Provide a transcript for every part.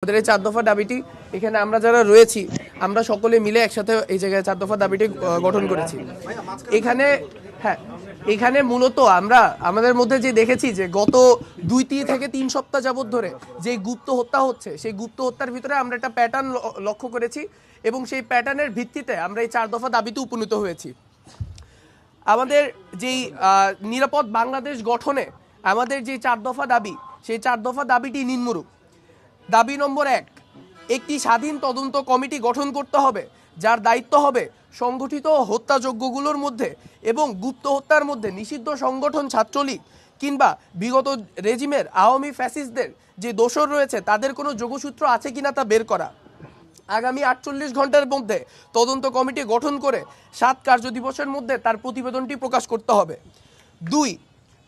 আমাদের এই 4 দফা দাবিটি এখানে আমরা যারা রয়েছি আমরা সকলে মিলে একসাথে এই জায়গায় 4 দফা দাবিটি গঠন করেছি। এখানে এখানে মূলত আমরা আমাদের মধ্যে যে দেখেছি যে গত 2 থেকে 3 সপ্তাহ যাবত ধরে যে গুপ্ত হত্যা হচ্ছে, সেই গুপ্ত হত্যার ভিতরে আমরা একটা প্যাটার্ন লক্ষ্য করেছি এবং সেই প্যাটার্নের ভিত্তিতে আমরা এই 4 দফা দাবিতে উপনীত হয়েছি। আমাদের যেই নিরাপদ বাংলাদেশ গঠনে আমাদের যে 4 দফা দাবি, সেই 4 দফা দাবিটি নিম্নরূপ। দাবি নম্বর 1, একটি স্বাধীন তদন্ত কমিটি গঠন করতে হবে যার দায়িত্ব হবে সংগঠিত হত্যাযজ্ঞগুলোর মধ্যে এবং গুপ্ত হত্যার মধ্যে নিষিদ্ধ সংগঠন ছাত্রলীগ কিংবা বিগত রেজিমের আওয়ামী ফ্যাসিস্টদের যে দোষর রয়েছে তাদের কোনো যোগসূত্র আছে কিনা তা বের করা। আগামী 48 ঘন্টার মধ্যে তদন্ত কমিটি গঠন করে 7 কার্যদিবসের মধ্যে তার প্রতিবেদনটি প্রকাশ করতে হবে। 2,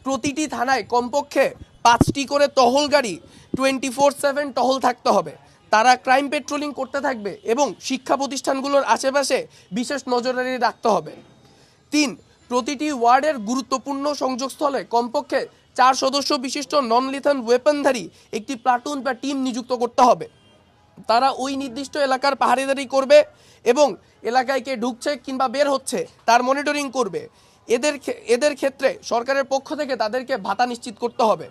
প্রতিটি থানায় কমপক্ষে 5টি করে টহল গাড়ি 24/7 টহল থাকতে হবে। তারা ক্রাইম পেট্রোলিং করতে থাকবে এবং শিক্ষা প্রতিষ্ঠানগুলোর আশেপাশে বিশেষ নজরদারি রাখতে হবে। 3, প্রতিটি ওয়ার্ডের গুরুত্বপূর্ণ সংযোগস্থলে কমপক্ষে 4 সদস্য বিশিষ্ট নন লিথেল ওয়েপনধারী একটি প্লাটুন বা টিম নিযুক্ত করতে হবে। তারা ওই নির্দিষ্ট এলাকার পাহারাদারি করবে এবং এলাকায় কে ঢুকছে কিংবা বের হচ্ছে তার মনিটরিং করবে। এদের ক্ষেত্রে সরকারের পক্ষ থেকে তাদেরকে ভাতা নিশ্চিত করতে হবে।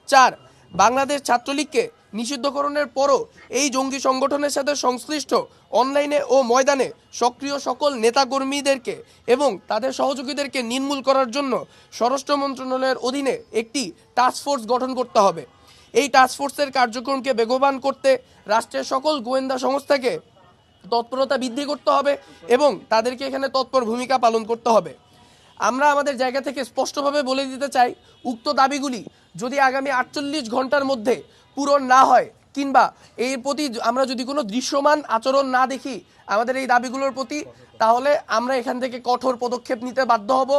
4, বাংলাদেশ ছাত্রলীগকে নিষিদ্ধকরণের পরও এই জঙ্গি সংগঠনের সাথে সংশ্লিষ্ট অনলাইনে ও ময়দানে সক্রিয় সকল নেতাকর্মীদেরকে এবং তাদের সহযোগীদেরকে নির্মূল করার জন্য স্বরাষ্ট্র মন্ত্রণালয়ের অধীনে একটি টাস্কফোর্স গঠন করতে হবে। এই টাস্কফোর্সের কার্যক্রমকে বেগবান করতে রাষ্ট্রের সকল গোয়েন্দা সংস্থাকে তৎপরতা বৃদ্ধি করতে হবে এবং তাদেরকে এখানে তৎপর ভূমিকা পালন করতে হবে। আমরা আমাদের জায়গা থেকে স্পষ্টভাবে বলে দিতে চাই, উক্ত দাবিগুলি যদি আগামী 48 ঘন্টার মধ্যে পূরণ না হয় কিংবা এর প্রতি আমরা যদি কোনো দৃশ্যমান আচরণ না দেখি আমাদের এই দাবিগুলোর প্রতি, তাহলে আমরা এখান থেকে কঠোর পদক্ষেপ নিতে বাধ্য হব।